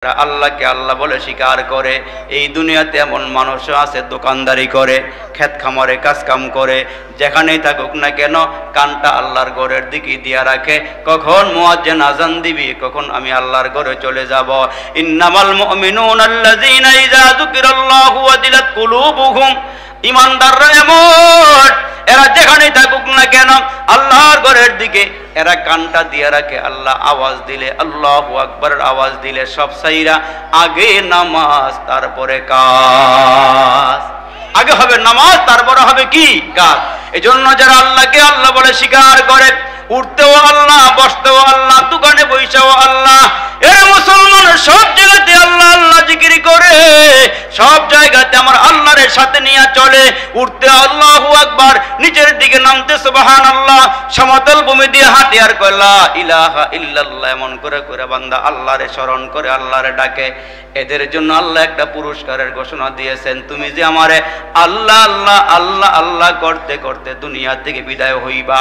আল্লাহকে আল্লাহ বলে স্বীকার করে। এই দুনিয়াতে এমন মানুষও আছে দোকানদারি করে, ক্ষেত খামারে কাজ কাম করে, যেখানেই থাকুক না কেন কানটা আল্লাহর ঘরের দিকে দিয়া রাখে, কখন মুয়াজ্জিন আযান দিবি, কখন আমি আল্লাহর ঘরে চলে যাব। ইন্নামাল মুমিনুনা আল্লাযীনা ইযা যুকিরাল্লাহু ওয়াজিলাত কুলুবুহুম, ঈমানদাররা এমন, এরা যেখানেই থাকুক না কেন আল্লাহর ঘরের দিকে এরা কানটা দিয়ে রাখে। আল্লাহ আওয়াজ দিলে, আল্লাহু আকবারের আওয়াজ দিলে সব সাইরা আগে নামাজ তারপরে কাজ। আগে হবে নামাজ, তারপরে হবে কি কাজ। এজন্য যারা আল্লাহকে আল্লাহ বলে স্বীকার করে, উঠতেও আল্লাহ, বসতেও আল্লাহ, দোকানে বৈশাও আল্লাহ, এরা মুসলমান সব জায়গাতে আল্লাহ আল্লাহ জিকির করে, সব জায়গাতে আমার আল্লাহর সাথে নিয়ে চলে। উঠতে আল্লাহু আকবার, নিচের দিকে নামতে সুবহানাল্লাহ, সমতল ভূমি দিয়ে হাঁটে আর কয় লা ইলাহা ইল্লাল্লাহ, এমন করে করে বান্দা আল্লাহরে স্মরণ করে আল্লাহরে ডাকে। এদের জন্য আল্লাহ একটা পুরস্কারের ঘোষণা দিয়েছেন, তুমি যে আমারে আল্লাহ আল্লাহ আল্লাহ আল্লাহ করতে করতে দুনিয়া থেকে বিদায় হইবা,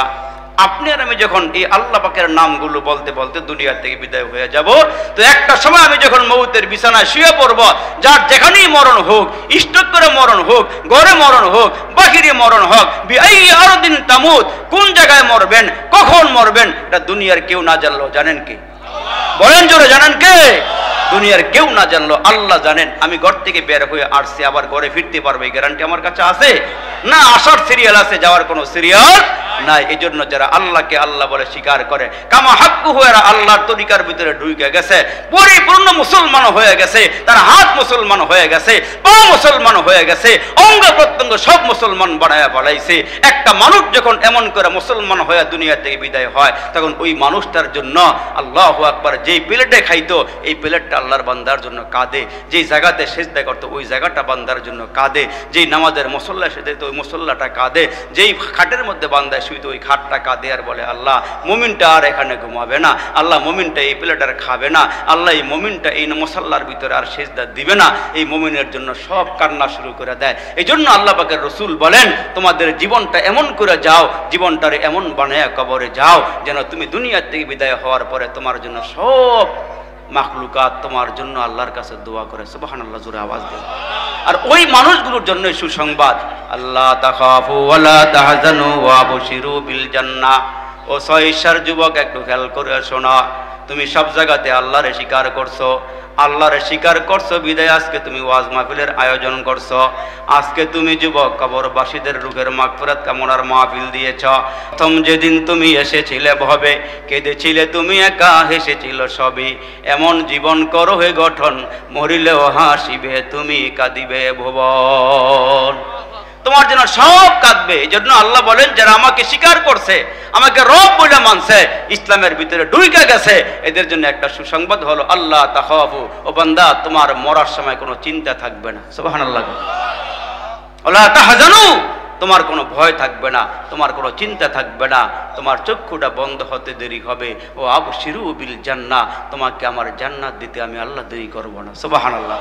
আপনি আর আমি যখন এই আল্লাহ পাকের নামগুলো বলতে বলতে দুনিয়া থেকে বিদায় হয়ে যাব, তো একটা সময় আমি যখন মৌতের বিছানায় শুয়ে পড়ব, যার যেখানেই মরণ হোক, স্ট্রোক করে মরণ হোক, ঘরে মরণ হোক, বাহিরে মরণ হোক, বিআই আরদিন তামুত, কোন জায়গায় মরবেন, কখন মরবেন, এটা দুনিয়ার কেউ না জানলো জানেন কে? বলেন জোরে, জানেন কে? দুনিয়ার কেউ না জানলো আল্লাহ জানেন। আমি ঘর থেকে বের হয়ে আসছি, আবার ঘরে ফিরতে পারবো এই গ্যারান্টি আমার কাছে আছে না? আসার সিরিয়াল আছে, যাওয়ার কোনো সিরিয়াল নাই। এই জন্য যারা আল্লাহকে আল্লাহ বলে স্বীকার করে, কামা হাক্কু হয়ে আল্লাহর তরিকার ভিতরে ঢুকে গেছে, পরিপূর্ণ মুসলমান হয়ে গেছে, তার হাত মুসলমান হয়ে গেছে, পা মুসলমান হয়ে গেছে, অঙ্গ প্রত্যঙ্গ সব মুসলমান বানায়া বাড়াইছে। একটা মানুষ যখন এমন করে মুসলমান হয়ে দুনিয়া থেকে বিদায় হয়, তখন ওই মানুষটার জন্য আল্লাহু আকবার, যেই প্লেটে খাইতো এই প্লেটটা আল্লাহর বান্দার জন্য কাঁদে, যেই জায়গাতে সেজদা করতো ওই জায়গাটা বান্দার জন্য কাঁদে, যেই নামাজের মুসল্লা সেজে ওই মুসল্লাটা কাঁদে, যেই খাটের মধ্যে বান্দায় শুইতো ওই খাটটা কাঁদে আর বলে আল্লাহ মুমিনটা আর এখানে ঘুমাবে না, আল্লাহ মুমিনটা এই প্লেট আর খাবে না, আল্লাহ এই মুমিনটা এই মুসল্লার ভিতরে আর সেজদা দিবে না। এই মুমিনের জন্য সব কান্না শুরু করে দেয়। এই জন্য আল্লাহ পাকের রসুল বলেন, তোমাদের জীবনটা এমন করে যাও, জীবনটারে এমন বানায়া কবরে যাও যেন তুমি দুনিয়া থেকে বিদায় হওয়ার পরে তোমার জন্য সব মাখলুকাত তোমার জন্য আল্লাহর কাছে দোয়া করে। সুবহানাল্লাহ, জোরে আওয়াজ দেন। আর ওই মানুষগুলোর জন্য সুসংবাদ, আল্লাহ তাখাফু ওয়ালা তাহজানু ওয়া বশিরু বিল জান্নাহ। ও সহিষ্ণার যুবক, একটু খেয়াল করে শোনা, তুমি সব জায়গাতে আল্লাহরে স্বীকার করছো, আল্লাহরে স্বীকার করছো বিদায় আজকে তুমি ওয়াজ মাহফিলের আয়োজন করছো। আজকে তুমি যুবক কবরবাসীদের রূহের মাগফিরাত কামনার মাহফিল দিয়েছ। প্রথম যেদিন তুমি এসেছিলে ভবে, কেঁদেছিলে তুমি একা, হেসেছিল সবই। এমন জীবন করো হে গঠন, মরিলেও হাসিবে তুমি, কাঁদিবে ভুবন। তোমার জন্য সব কাঁদবে। এই জন্য আল্লাহ বলেন, যারা আমাকে স্বীকার করছে, আমাকে রব বলে মানছে, ইসলামের ভিতরে ঢুকে গেছে, এদের জন্য একটা সুসংবাদ হলো আল্লাহ তাখাফু, ও বান্দা তোমার মরার সময় কোনো চিন্তা থাকবে না। সুবহানাল্লাহ। ওয়ালা তাহজানু, তোমার কোনো ভয় থাকবে না, তোমার কোনো চিন্তা থাকবে না, তোমার চক্ষুটা বন্ধ হতে দেরি হবে। ও আবশিরু বিল জান্নাহ, তোমাকে আমার জান্নাত দিতে আমি আল্লাহ দেরি করব না। সুবহানাল্লাহ।